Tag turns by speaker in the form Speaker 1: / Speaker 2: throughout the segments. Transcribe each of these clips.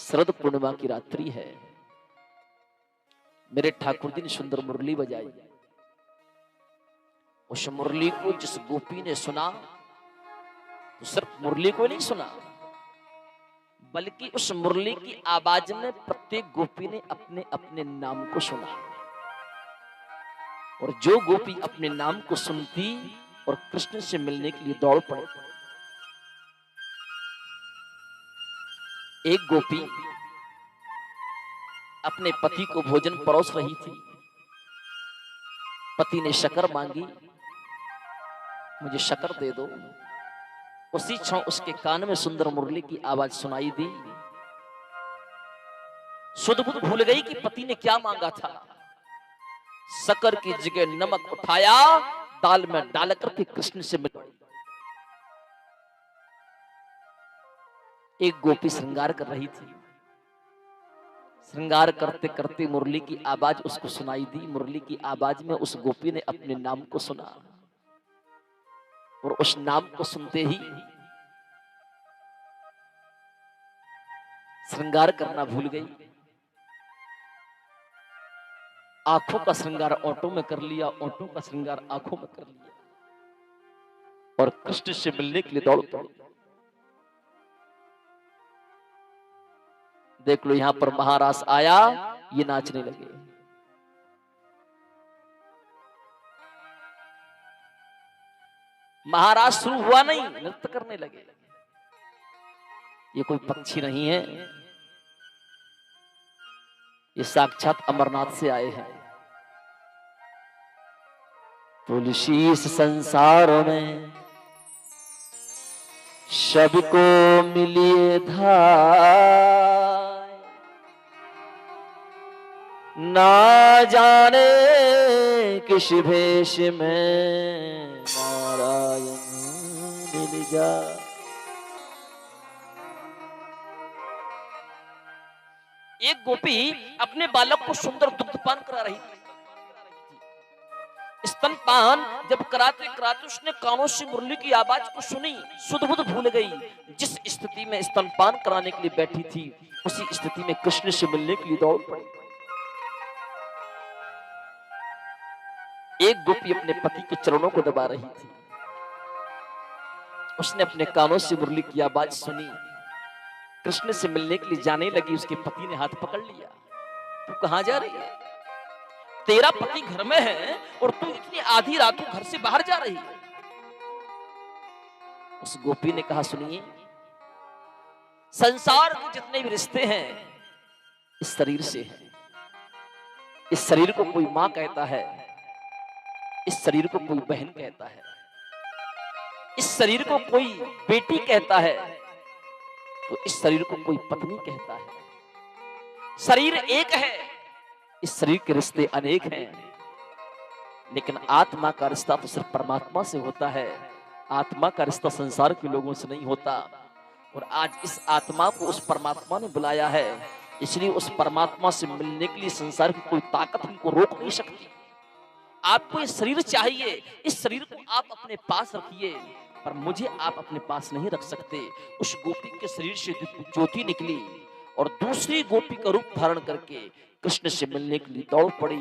Speaker 1: शरद पूर्णिमा की रात्रि है। मेरे ठाकुर जी ने सुंदर मुरली बजाई। उस मुरली को जिस गोपी ने सुना तो सिर्फ मुरली को नहीं सुना, बल्कि उस मुरली की आवाज में प्रत्येक गोपी ने अपने अपने नाम को सुना। और जो गोपी अपने नाम को सुनती और कृष्ण से मिलने के लिए दौड़ पड़ती। एक गोपी अपने पति को भोजन परोस रही थी। पति ने शक्कर मांगी, मुझे शक्कर दे दो। उसी क्षण उसके कान में सुंदर मुरली की आवाज सुनाई दी। सुध बुध भूल गई कि पति ने क्या मांगा था। शक्कर की जगह नमक उठाया, दाल में डाल करके कृष्ण से मिल। एक गोपी श्रृंगार कर रही थी। श्रृंगार करते करते मुरली की आवाज उसको सुनाई दी। मुरली की आवाज में उस गोपी ने अपने नाम को सुना और उस नाम को सुनते ही श्रृंगार करना भूल गई। आंखों का श्रृंगार ऑटो में कर लिया, ऑटो का श्रृंगार आंखों में कर लिया और कृष्ण से मिलने के लिए दौड़ पड़ी। देख लो, यहां पर महारास आया, ये नाचने लगे। महारास शुरू हुआ नहीं, नृत्य करने लगे। ये कोई पक्षी नहीं है, ये साक्षात अमरनाथ से आए हैं। तुलसी इस संसार में सबको मिलिए धाय, ना जाने किस भेष में नारायण मिल जाए। एक गोपी अपने बालक को सुंदर दुग्धपान करा रही थी। स्तनपान जब कराते कराते उसने कानों से मुरली की आवाज को सुनी, सुध बुध भूल गई। जिस स्थिति में स्तनपान कराने के लिए बैठी थी, उसी स्थिति में कृष्ण से मिलने के लिए दौड़ पड़ी। एक गोपी अपने पति के चरणों को दबा रही थी। उसने अपने कानों से मुरली की आवाज सुनी, कृष्ण से मिलने के लिए जाने लगी। उसके पति ने हाथ पकड़ लिया। तू कहां जा रही है? तेरा पति घर में है और तू इतनी आधी रातों घर से बाहर जा रही है। उस गोपी ने कहा, सुनिए, संसार के जितने भी रिश्ते हैं इस शरीर से हैं। इस शरीर को कोई मां कहता है, इस शरीर को कोई बहन कहता है, इस शरीर को कोई बेटी कहता है, तो इस शरीर को कोई पत्नी कहता है। शरीर एक है, इस शरीर के रिश्ते अनेक हैं, लेकिन आत्मा का रिश्ता तो सिर्फ परमात्मा से होता है। आत्मा का रिश्ता संसार के लोगों से नहीं होता। और आज इस आत्मा को उस परमात्मा ने बुलाया है, इसलिए उस परमात्मा से मिलने के लिए संसार की कोई ताकत उनको रोक नहीं सकती। आपको ये शरीर चाहिए, इस शरीर को आप अपने पास रखिए, पर मुझे आप अपने पास नहीं रख सकते। उस गोपी के शरीर से ज्योति निकली और दूसरी गोपी का रूप धारण करके कृष्ण से मिलने के लिए दौड़ पड़ी।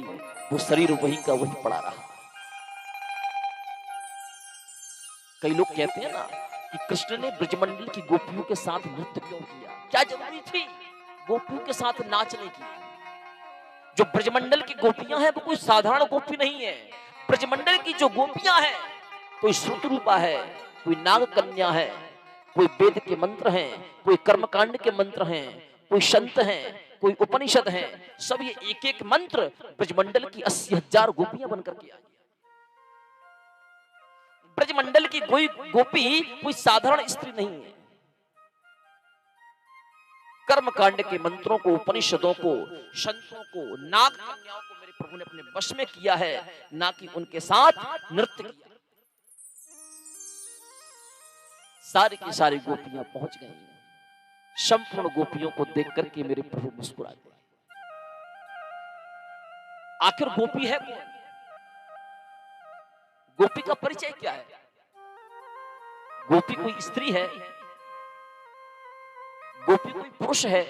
Speaker 1: वो शरीर वही का वही पड़ा रहा। कई लोग कहते हैं ना कि कृष्ण ने ब्रजमंडल की गोपियों के साथ नृत्य क्यों किया? क्या जरूरी थी गोपियों के साथ नाचने की? जो ब्रजमंडल की गोपियां हैं वो कोई साधारण गोपी नहीं है। ब्रजमंडल की जो गोपियां हैं, कोई श्रुतरूपा है, कोई नाग कन्या है, कोई वेद के मंत्र हैं, कोई कर्मकांड के मंत्र हैं, कोई संत हैं, कोई उपनिषद हैं। सब ये एक एक मंत्र ब्रजमंडल की 80,000 गोपियां बनकर के आई। ब्रजमंडल की कोई गोपी कोई साधारण स्त्री नहीं है। कर्मकांड के मंत्रों को, उपनिषदों को, संतों को, नाग कन्याओं को मेरे प्रभु ने अपने वश में किया है, ना कि उनके साथ नृत्य किया। सारी की सारी गोपियां पहुंच गई। संपूर्ण गोपियों को देख करके मेरे प्रभु मुस्कुरा गए। आखिर गोपी है कौन? गोपी का परिचय क्या है? गोपी कोई स्त्री है? गोपी कोई पुरुष है?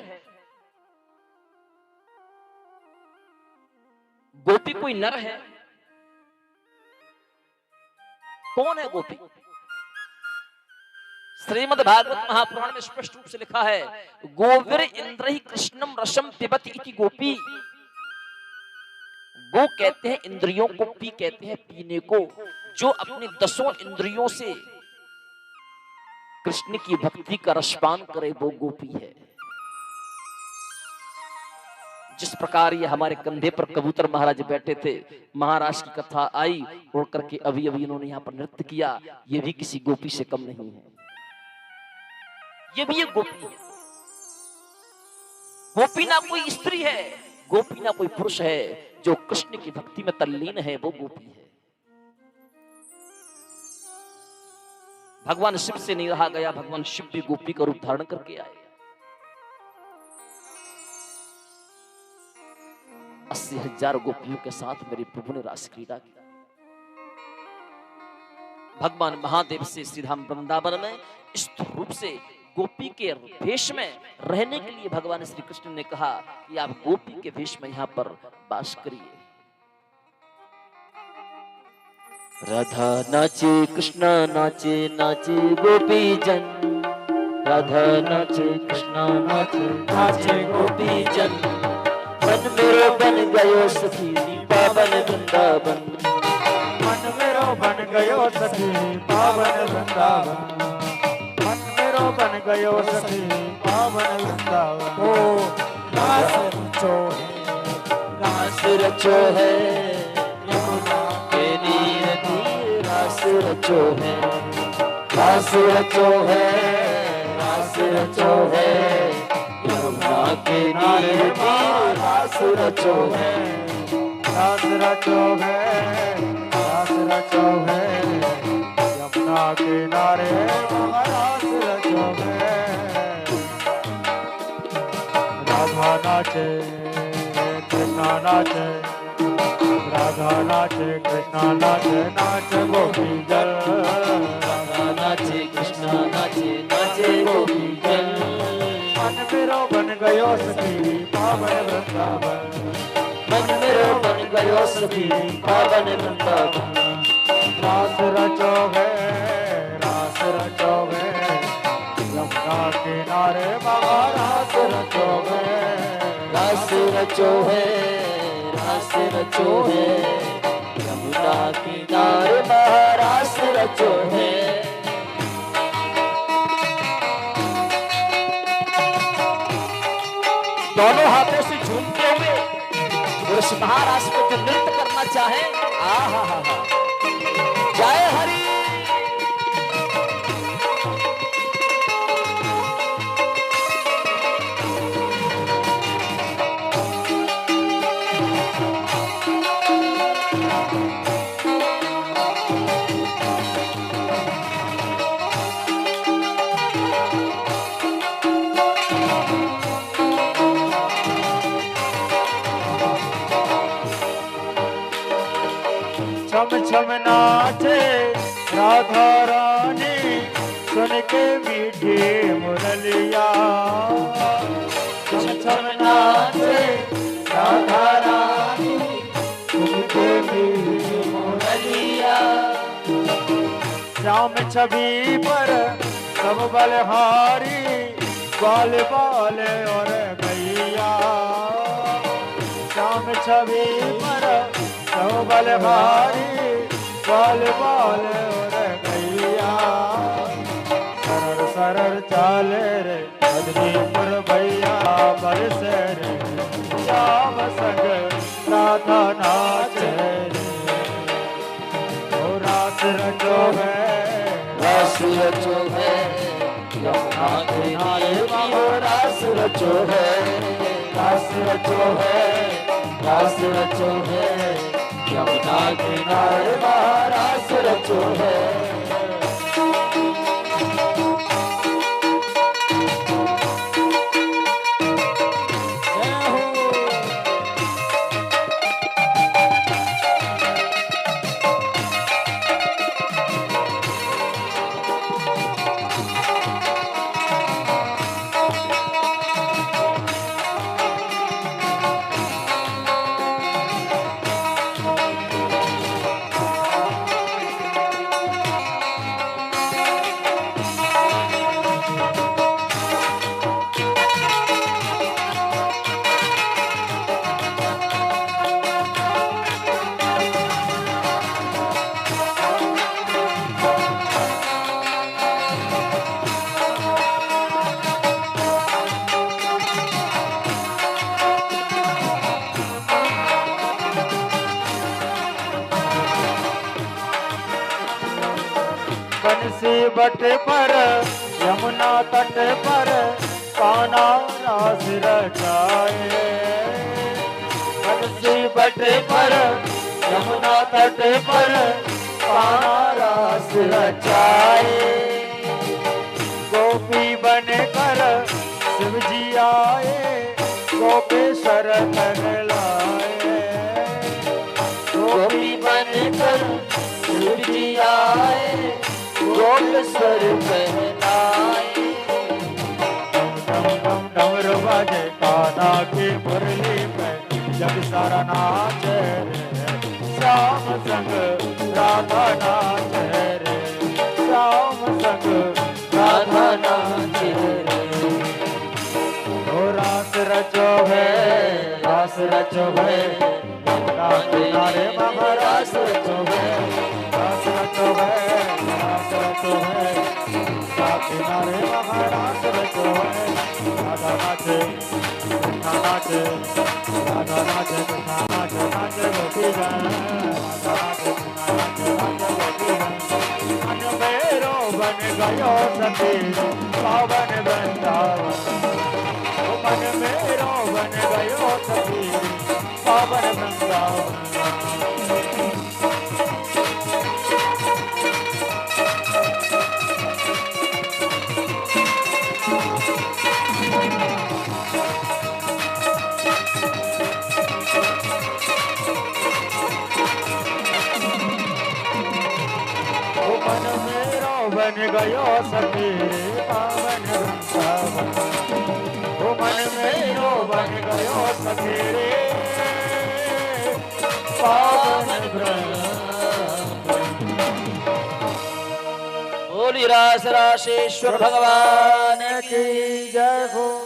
Speaker 1: गोपी कोई नर है? कौन है गोपी? श्रीमद् भागवत महापुराण में स्पष्ट रूप से लिखा है, गोविर इंद्र ही कृष्णम रसम पिबति इति गोपी। गो कहते हैं इंद्रियों को, पी कहते हैं पीने को। जो अपनी 10 इंद्रियों से कृष्ण की भक्ति का रसपान करे वो गोपी है। जिस प्रकार ये हमारे कंधे पर कबूतर महाराज बैठे थे, महाराष्ट्र की कथा आई, उड़ करके अभी अभी इन्होंने यहाँ पर नृत्य किया, ये भी किसी गोपी से कम नहीं है। ये भी एक गोपी है। गोपी ना कोई स्त्री है, गोपी ना कोई पुरुष है, जो कृष्ण की भक्ति में तल्लीन है वो गोपी है। भगवान शिव से नहीं रहा गया, भगवान शिव भी गोपी का रूप धारण करके आए। 80,000 गोपियों के साथ मेरे प्रभु ने रास क्रीड़ा की। भगवान महादेव से श्रीधाम वृंदावन में स्थिर रूप से गोपी के वेश में रहने के लिए भगवान श्री कृष्ण ने कहा कि आप गोपी के वेश में यहां पर वास करिए। राधा नाचे कृष्णा नाचे, नाचे गोपी जन। राधा नाचे कृष्णा नाचे, नाचे गोपी जन। मन मेरो बन गयो सखी पावन वृंदावन।
Speaker 2: मन मेरो बन गयो सखी पावन वृंदावन। मन मेरो बन गयो सखी पावन वृंदावन। ओ रास रचो है,
Speaker 1: रास रचो है, यमुना के नीर तीर रास रचो है। रास रचो है, रास रचो है, यमुना के नीर तीर रास रचो है।
Speaker 2: रास रचो है, रास रचो है, यमुना किनारे रास रचो है। राधा नाचे कृष्णा नाचे, राधा नाचे कृष्णा नाचे, नाच गोपी जल।
Speaker 1: राधा नाचे कृष्णा नाचे, नाचे गोपी जल।
Speaker 2: मन मेरो बन गयो सखी पावन वृंदावन।
Speaker 1: मन मेरो बन गयो सखी पावन वृंदावन।
Speaker 2: रास रचो है, रास रचो है, यमुना किनारे बाबा रास रचो है।
Speaker 1: रास रचो है, रास रचो है, यमुना किनारे महारास रचो है। दोनों हाथों से झूमते हुए उस महारास को जो नृत्य करना चाहे, आहा हा हा, जय हरि।
Speaker 2: छम छम नाचे राधा रानी, सुन के मीठी मुरलिया। छम छम नाचे राधा रानी, सुन के मीठी मुरलिया। श्याम छवि पर सब बलहारी, बाल बाल और गैया। श्याम छवि पर सब बलहारी, बाल बाल और गैया। सरर सरर चाले रे मदनीपुर भैया, बरस रे श्याम संग राधा नाचे रे। ओ रास रचो है,
Speaker 1: रास रचो है, यमुना किनारे महारास रचो है। रास रचो है, रास रचो है, यमुना किनारे महारास रचो है।
Speaker 2: बट पर यमुना तट पर कान्हा रास रचाए। बंसी बट पर यमुना तट पर कान्हा रास रचाए। गोपी बन कर शिव जी आए, गोपेश्वर कहलाए।
Speaker 1: गोपी बन कर शिव जी आए, गोपेश्वर कहलाए।
Speaker 2: डमरू बाजे कान्हा की मुरली पे, जग सारा नाचे रे। श्याम संग राधा नाचे रे, श्याम संग
Speaker 1: राधा नाचे रे।
Speaker 2: ओ रास रचो है, रास रचो है, गंगा किनारे बाबा रास रचो है। रास रचो है, रास रचो है, गंगा किनारे बाबा रास रचो है। राधा नाचे, कृष्णा नाचे, राधा नाचे, कृष्णा नाचे, नाचे गोपीगण। राधा नाचे, कृष्णा नाचे, नाचे गोपीगण। मन मेरो बन गयो सती, पावन वृंदावन। मन मेरो बन गयो सती, पावन वृंदावन। मन मेरो बन गयो सती, पावन वृंदावन। ओ मन मेरो बन गयो सखी रे, पावन वृंदावन।
Speaker 1: बोली रास राशेश्वर भगवान की
Speaker 2: की जय हो।